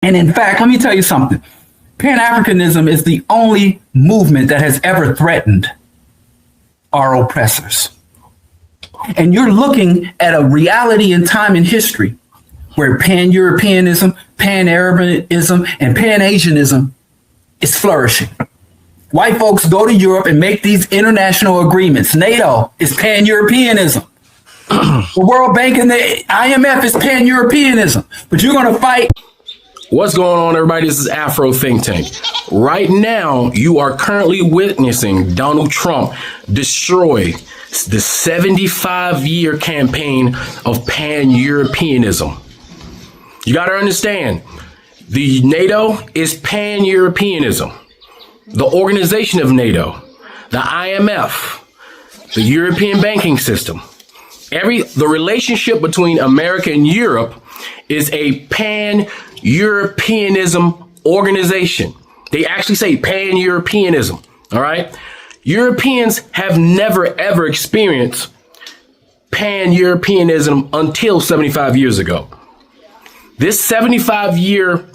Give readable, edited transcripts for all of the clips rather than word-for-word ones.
And in fact, let me tell you something. Pan-Africanism is the only movement that has ever threatened our oppressors. And you're looking at a reality in time and history where Pan-Europeanism, Pan-Arabism, and Pan-Asianism is flourishing. White folks go to Europe and make these international agreements. NATO is Pan-Europeanism. The World Bank and the IMF is Pan-Europeanism. But you're going to fight. What's going on, everybody? This is Afro Think Tank. Right now, you are currently witnessing Donald Trump destroy the 75-year campaign of Pan-Europeanism. You got to understand, the NATO is Pan-Europeanism. The organization of NATO, the IMF, the European banking system, the relationship between America and Europe is a Pan-Europeanism organization. They actually say Pan-Europeanism. All right. Europeans have never, ever experienced Pan-Europeanism until 75 years ago. This 75-year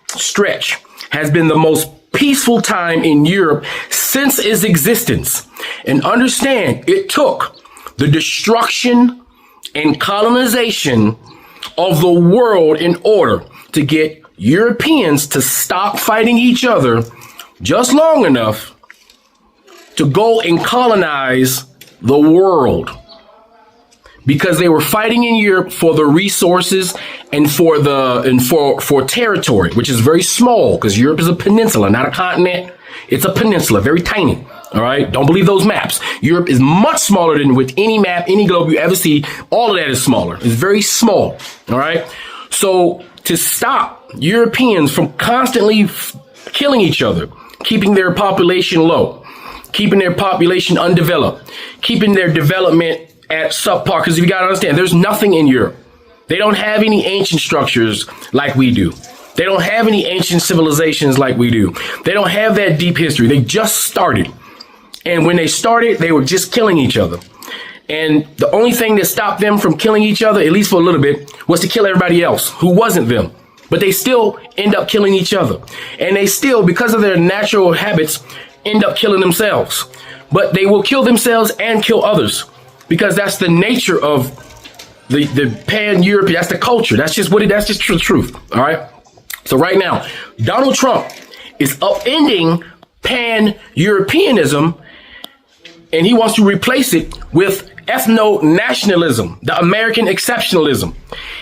stretch has been the most peaceful time in Europe since its existence. And understand, it took the destruction and colonization of the world in order to get Europeans to stop fighting each other just long enough to go and colonize the world, because they were fighting in Europe for the resources and for territory, which is very small, because Europe is a peninsula, not a continent. It's a peninsula, very tiny. All right. Don't believe those maps. Europe is much smaller than with any map, any globe you ever see. All of that is smaller. It's very small. All right. So to stop Europeans from constantly killing each other, keeping their population low, keeping their population undeveloped, keeping their development at subpar, because you got to understand, there's nothing in Europe. They don't have any ancient structures like we do. They don't have any ancient civilizations like we do. They don't have that deep history. They just started. And when they started, they were just killing each other. And the only thing that stopped them from killing each other, at least for a little bit, was to kill everybody else who wasn't them. But they still end up killing each other. And they still, because of their natural habits, end up killing themselves. But they will kill themselves and kill others, because that's the nature of the Pan-European. That's the culture. That's just that's just the truth. All right. So right now, Donald Trump is upending Pan-Europeanism, and he wants to replace it with ethno-nationalism, the American exceptionalism.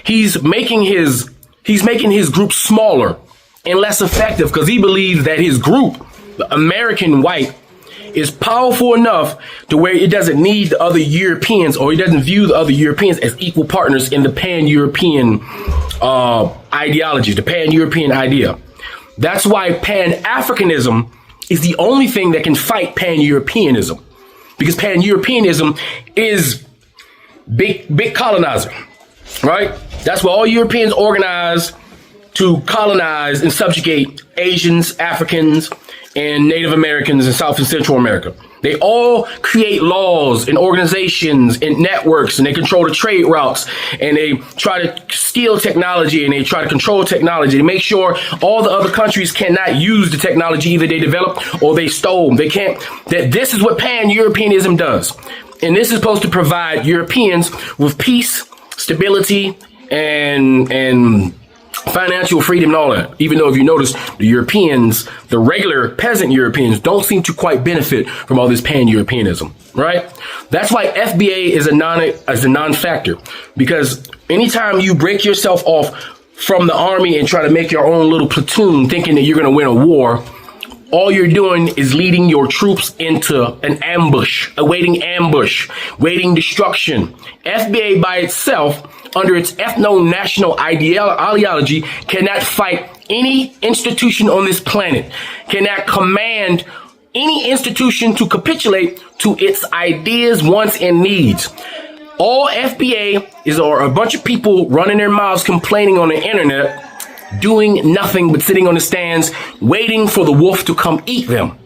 He's making his group smaller and less effective, because he believes that his group, the American white, is powerful enough to where it doesn't need the other Europeans, or he doesn't view the other Europeans as equal partners in the Pan-European ideology, the Pan-European idea. That's why Pan-Africanism is the only thing that can fight Pan-Europeanism, because Pan-Europeanism is big colonizer, right? That's why all Europeans organize to colonize and subjugate Asians, Africans, and Native Americans in South and Central America. They all create laws and organizations and networks, and they control the trade routes, and they try to steal technology, and they try to control technology. They make sure all the other countries cannot use the technology either they developed or they stole. They can't. This is what Pan-Europeanism does. And this is supposed to provide Europeans with peace, stability, and financial freedom and all that. Even though, if you notice, the Europeans, the regular peasant Europeans, don't seem to quite benefit from all this Pan-Europeanism, right? That's why FBA is a non-factor, because anytime you break yourself off from the army and try to make your own little platoon thinking that you're going to win a war, all you're doing is leading your troops into an ambush, waiting destruction. FBA by itself, under its ethno-national ideology, cannot fight any institution on this planet, cannot command any institution to capitulate to its ideas, wants, and needs. All FBA are a bunch of people running their mouths, complaining on the internet, doing nothing but sitting on the stands, waiting for the wolf to come eat them,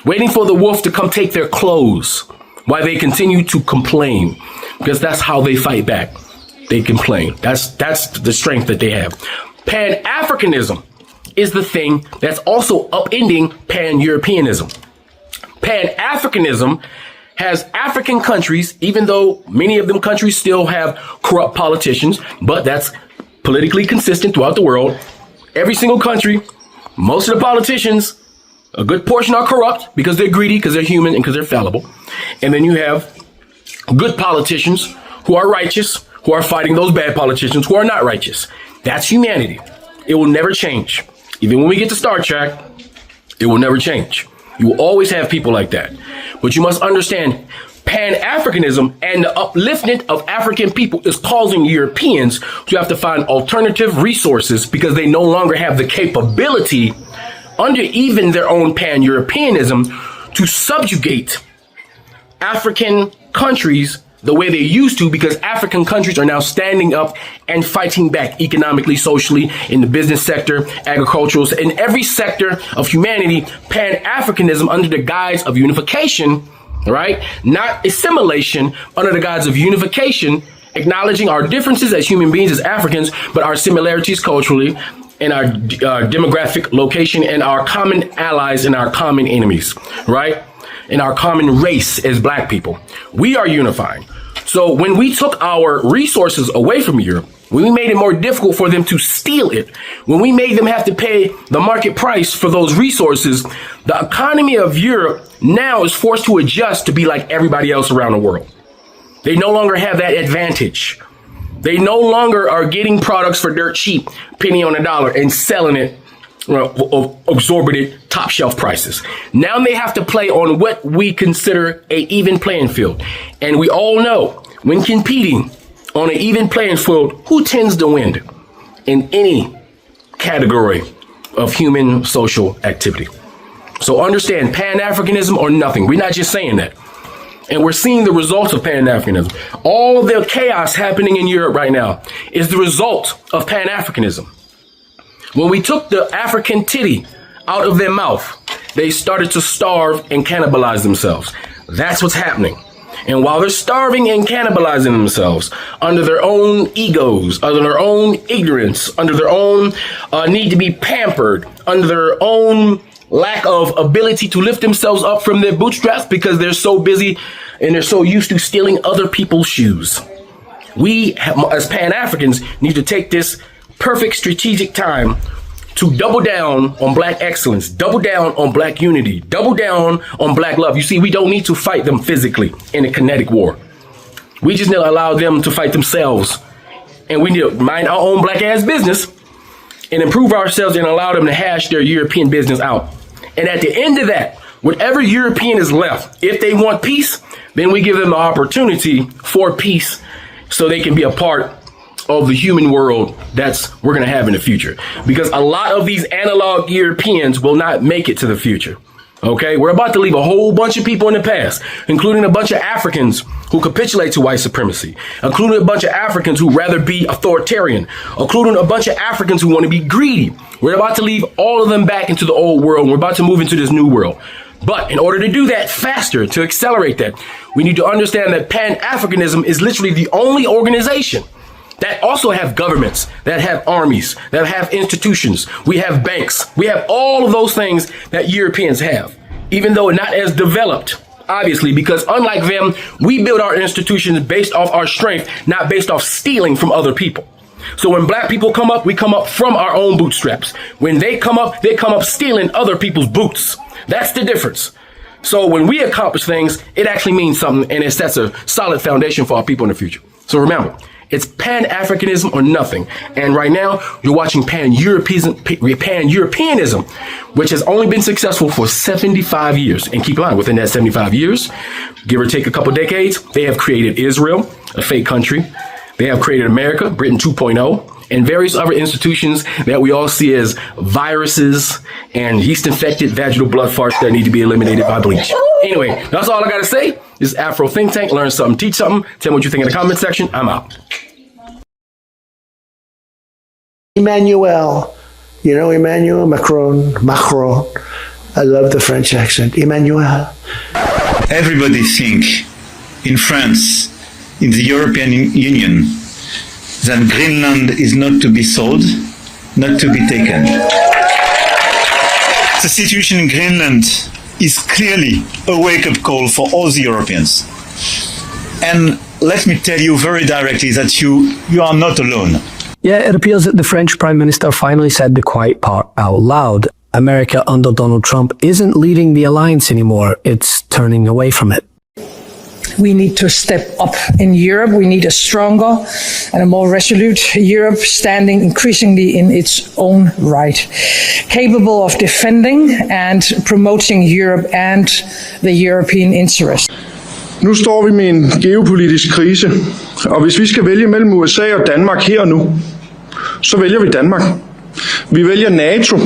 waiting for the wolf to come take their clothes, while they continue to complain, because that's how they fight back. They complain. That's the strength that they have. Pan-Africanism is the thing that's also upending Pan-Europeanism. Pan-Africanism has African countries, even though many of them countries still have corrupt politicians, but that's politically consistent throughout the world. Every single country, most of the politicians, a good portion are corrupt because they're greedy, because they're human, and because they're fallible. And then you have good politicians who are righteous, who are fighting those bad politicians who are not righteous. That's humanity. It will never change. Even when we get to Star Trek, it will never change. You will always have people like that. But you must understand, Pan-Africanism and the upliftment of African people is causing Europeans to have to find alternative resources because they no longer have the capability under even their own Pan-Europeanism to subjugate African countries the way they used to, because African countries are now standing up and fighting back economically, socially, in the business sector, agricultural, in every sector of humanity. Pan-Africanism under the guise of unification, right? Not assimilation, under the guise of unification, acknowledging our differences as human beings, as Africans, but our similarities culturally and our demographic location and our common allies and our common enemies, right? In our common race as black people. We are unifying. So when we took our resources away from Europe, when we made it more difficult for them to steal it, when we made them have to pay the market price for those resources, the economy of Europe now is forced to adjust to be like everybody else around the world. They no longer have that advantage. They no longer are getting products for dirt cheap, penny on a dollar, and selling it exorbitant top shelf prices. Now they have to play on what we consider a even playing field. And we all know when competing on an even playing field, who tends to win in any category of human social activity. So understand, Pan-Africanism or nothing. We're not just saying that. And we're seeing the results of Pan-Africanism. All the chaos happening in Europe right now is the result of Pan-Africanism. When we took the African titty out of their mouth, they started to starve and cannibalize themselves. That's what's happening. And while they're starving and cannibalizing themselves under their own egos, under their own ignorance, under their own need to be pampered, under their own lack of ability to lift themselves up from their bootstraps because they're so busy and they're so used to stealing other people's shoes. We, as Pan-Africans, need to take this perfect strategic time to double down on black excellence, double down on black unity, double down on black love. You see, we don't need to fight them physically in a kinetic war. We just need to allow them to fight themselves. And we need to mind our own black ass business and improve ourselves and allow them to hash their European business out. And at the end of that, whatever European is left, if they want peace, then we give them an opportunity for peace so they can be a part of the human world we're going to have in the future. Because a lot of these analog Europeans will not make it to the future. Okay, we're about to leave a whole bunch of people in the past, including a bunch of Africans who capitulate to white supremacy, including a bunch of Africans who rather be authoritarian, including a bunch of Africans who want to be greedy. We're about to leave all of them back into the old world. And we're about to move into this new world. But in order to do that faster, to accelerate that, we need to understand that Pan-Africanism is literally the only organization that also have governments, that have armies, that have institutions. We have banks. We have all of those things that Europeans have, even though not as developed, obviously, because unlike them, we build our institutions based off our strength, not based off stealing from other people. So when black people come up, we come up from our own bootstraps. When they come up stealing other people's boots. That's the difference. So when we accomplish things, it actually means something, and it sets a solid foundation for our people in the future. So remember, it's Pan-Africanism or nothing. And right now, you're watching Pan-Europeanism, which has only been successful for 75 years. And keep in mind, within that 75 years, give or take a couple decades, they have created Israel, a fake country. They have created America, Britain 2.0, and various other institutions that we all see as viruses and yeast-infected vaginal blood farts that need to be eliminated by bleach. Anyway, that's all I got to say. This is Afro Think Tank. Learn something, teach something. Tell me what you think in the comment section. I'm out. Emmanuel. You know Emmanuel? Macron. I love the French accent. Emmanuel. Everybody think in France, in the European Union, that Greenland is not to be sold, not to be taken. The situation in Greenland is clearly a wake-up call for all the Europeans. And let me tell you very directly that you are not alone. Yeah, it appears that the French Prime Minister finally said the quiet part out loud. America under Donald Trump isn't leading the alliance anymore, it's turning away from it. We need to step up in Europe. We need a stronger and a more resolute Europe standing increasingly in its own right, capable of defending and promoting Europe and the European interest. Nu står vi med en geopolitisk krise, og hvis vi skal vælge mellem USA og Danmark her og nu, så vælger vi Danmark. Vi vælger NATO.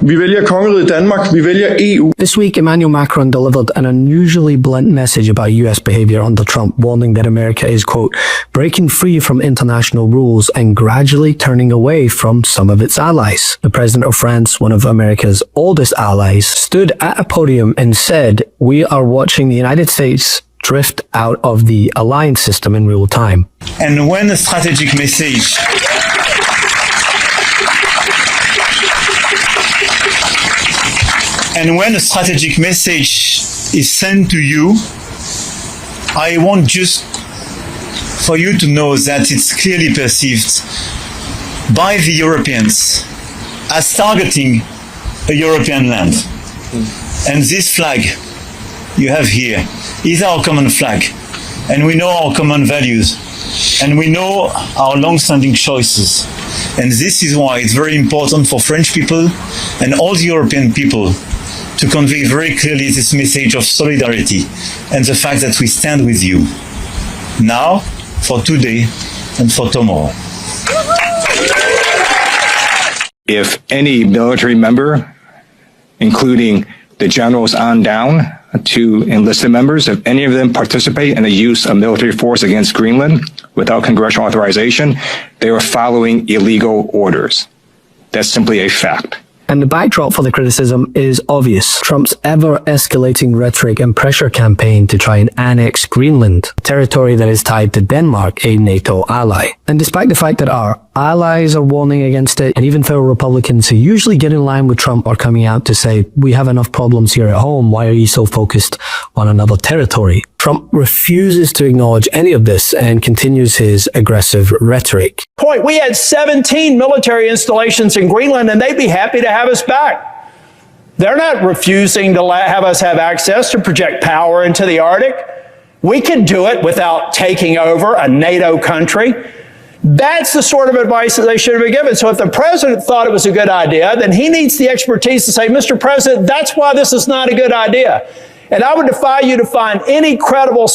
Vi vælger kongeriget Danmark. Vi vælger EU. This week, Emmanuel Macron delivered an unusually blunt message about US behavior under Trump, warning that America is, quote, breaking free from international rules and gradually turning away from some of its allies. The president of France, one of America's oldest allies, stood at a podium and said, we are watching the United States drift out of the alliance system in real time. And when a strategic message is sent to you, I want just for you to know that it's clearly perceived by the Europeans as targeting a European land. And this flag you have here is our common flag. And we know our common values. And we know our long-standing choices. And this is why it's very important for French people and all the European people to convey very clearly this message of solidarity and the fact that we stand with you now, for today, and for tomorrow. If any military member, including the generals on down to enlisted members, if any of them participate in the use of military force against Greenland without congressional authorization, they are following illegal orders. That's simply a fact. And the backdrop for the criticism is obvious. Trump's ever-escalating rhetoric and pressure campaign to try and annex Greenland, a territory that is tied to Denmark, a NATO ally. And despite the fact that our allies are warning against it, and even fellow Republicans who usually get in line with Trump are coming out to say, we have enough problems here at home, why are you so focused on another territory? Trump refuses to acknowledge any of this and continues his aggressive rhetoric. Point, we had 17 military installations in Greenland and they'd be happy to have us back. They're not refusing to have us have access to project power into the Arctic. We can do it without taking over a NATO country. That's the sort of advice that they should have been given. So if the president thought it was a good idea, then he needs the expertise to say, Mr. President, that's why this is not a good idea. And I would defy you to find any credible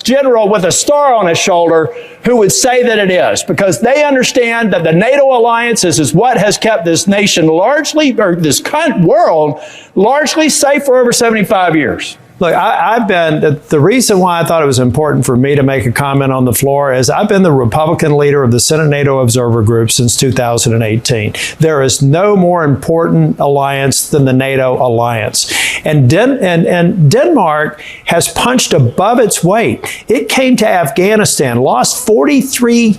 general with a star on his shoulder who would say that it is, because they understand that the NATO alliance is what has kept this nation largely, or this world, largely safe for over 75 years. Look, the reason why I thought it was important for me to make a comment on the floor is I've been the Republican leader of the Senate NATO Observer Group since 2018. There is no more important alliance than the NATO alliance. And Denmark has punched above its weight. It came to Afghanistan, lost 43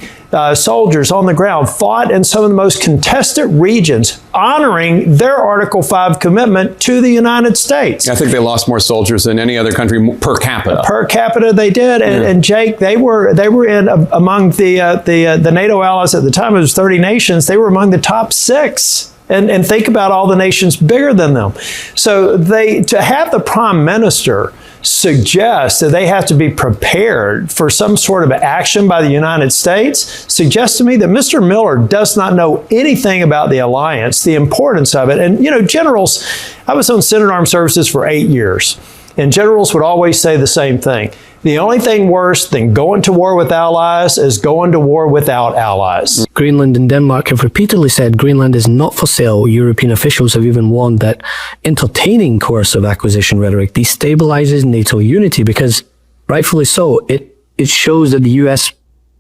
soldiers on the ground, fought in some of the most contested regions, honoring their Article 5 commitment to the United States. I think they lost more soldiers than any other country per capita. Per capita, they did. And Jake, they were in among the NATO allies at the time. It was 30 nations. They were among the top 6. And think about all the nations bigger than them. So to have the Prime Minister suggest that they have to be prepared for some sort of action by the United States suggests to me that Mr. Miller does not know anything about the alliance, the importance of it. And, you know, generals, I was on Senate Armed Services for 8 years, and generals would always say the same thing. The only thing worse than going to war with allies is going to war without allies. Greenland and Denmark have repeatedly said Greenland is not for sale. European officials have even warned that entertaining coercive acquisition rhetoric destabilizes NATO unity because, rightfully so, it shows that the US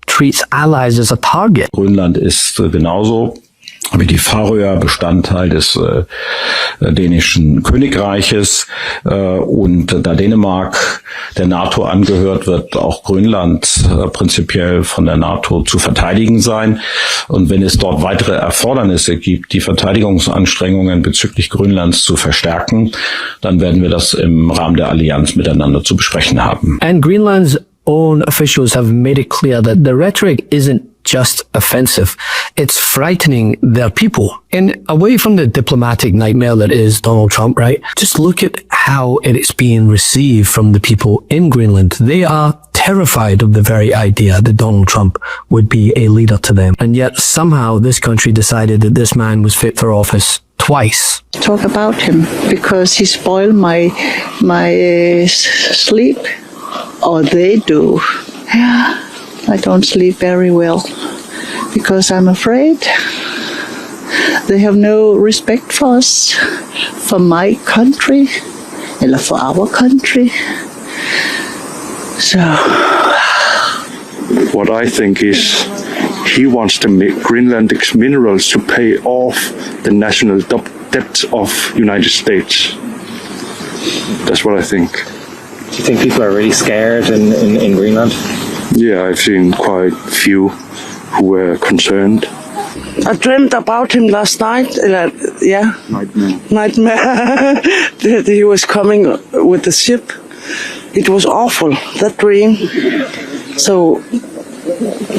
treats allies as a target. Grönland ist genauso wie die Färöer Bestandteil des dänischen Königreiches, und da Dänemark der NATO angehört, wird auch Grönland prinzipiell von der NATO zu verteidigen sein. Und wenn es dort weitere Erfordernisse gibt, die Verteidigungsanstrengungen bezüglich Grönlands zu verstärken, dann werden wir das im Rahmen der Allianz miteinander zu besprechen haben. And Greenland's own officials have made it clear that the rhetoric isn't just offensive, it's frightening their people. And away from the diplomatic nightmare that is Donald Trump, right? Just look at how it is being received from the people in Greenland. They are terrified of the very idea that Donald Trump would be a leader to them. And yet somehow this country decided that this man was fit for office twice. Talk about him because he spoiled my sleep, or they do. Yeah. I don't sleep very well because I'm afraid they have no respect for us, for my country, or for our country. So, what I think is he wants to make Greenlandic minerals to pay off the national debt of United States. That's what I think. Do you think people are really scared in Greenland? Yeah, I've seen quite few who were concerned. I dreamed about him last night. Yeah. Nightmare. That he was coming with the ship. It was awful, that dream. So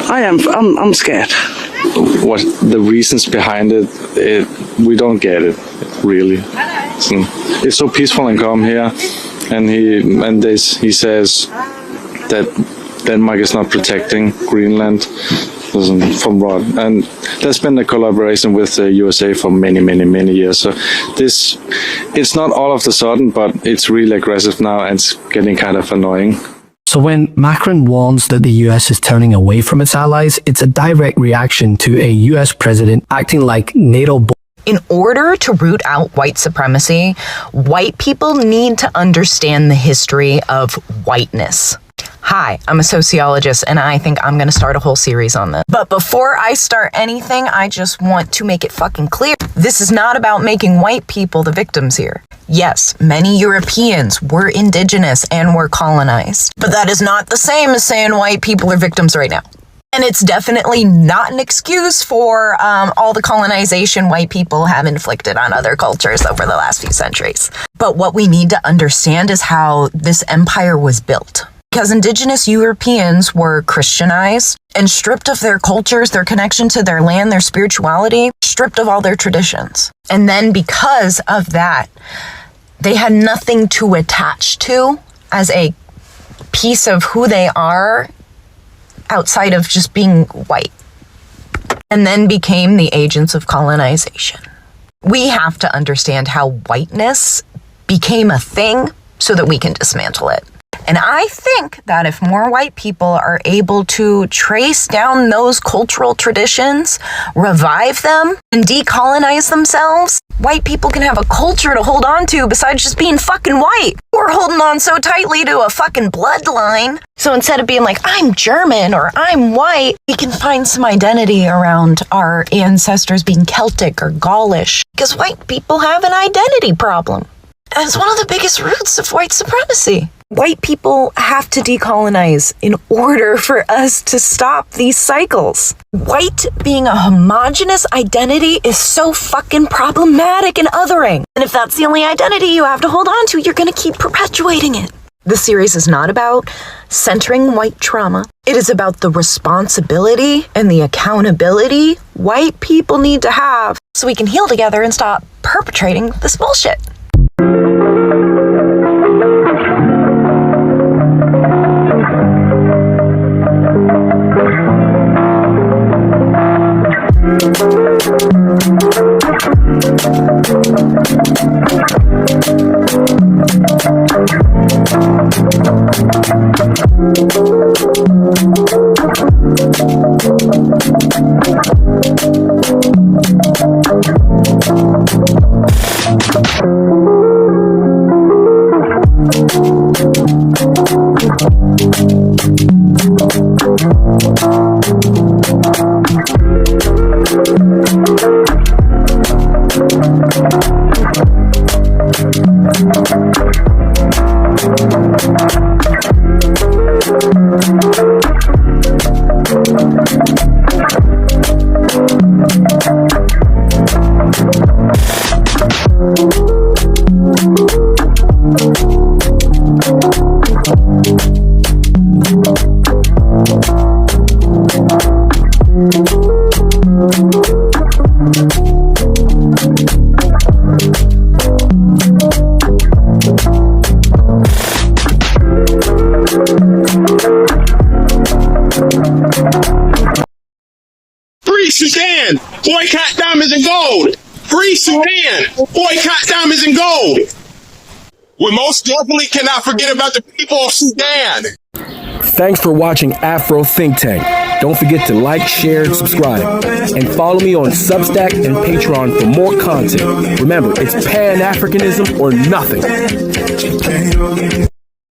I'm scared. What the reasons behind it, we don't get it really. It's so peaceful and calm here, and he says that Denmark is not protecting Greenland from what, and there's been a collaboration with the USA for many years. So it's not all of a sudden, but it's really aggressive now, and it's getting kind of annoying. So when Macron warns that the US is turning away from its allies, it's a direct reaction to a US president acting like NATO. In order to root out white supremacy, white people need to understand the history of whiteness. Hi, I'm a sociologist, and I think I'm going to start a whole series on this. But before I start anything, I just want to make it fucking clear. This is not about making white people the victims here. Yes, many Europeans were indigenous and were colonized, but that is not the same as saying white people are victims right now. And it's definitely not an excuse for all the colonization white people have inflicted on other cultures over the last few centuries. But what we need to understand is how this empire was built. Because indigenous Europeans were Christianized and stripped of their cultures, their connection to their land, their spirituality, stripped of all their traditions. And then because of that, they had nothing to attach to as a piece of who they are outside of just being white, and then became the agents of colonization. We have to understand how whiteness became a thing so that we can dismantle it. And I think that if more white people are able to trace down those cultural traditions, revive them, and decolonize themselves, white people can have a culture to hold on to besides just being fucking white. We're holding on so tightly to a fucking bloodline. So instead of being like, I'm German or I'm white, we can find some identity around our ancestors being Celtic or Gaulish. Because white people have an identity problem. And it's one of the biggest roots of white supremacy. White people have to decolonize in order for us to stop these cycles. White being a homogenous identity is so fucking problematic and othering. And if that's the only identity you have to hold on to, you're gonna keep perpetuating it. This series is not about centering white trauma. It is about the responsibility and the accountability white people need to have so we can heal together and stop perpetrating this bullshit. Free Sudan, boycott diamonds and gold. Free Sudan, boycott diamonds and gold. We most definitely cannot forget about the people of Sudan. Thanks for watching Afro Think Tank. Don't forget to like, share, and subscribe. And follow me on Substack and Patreon for more content. Remember, it's Pan-Africanism or nothing.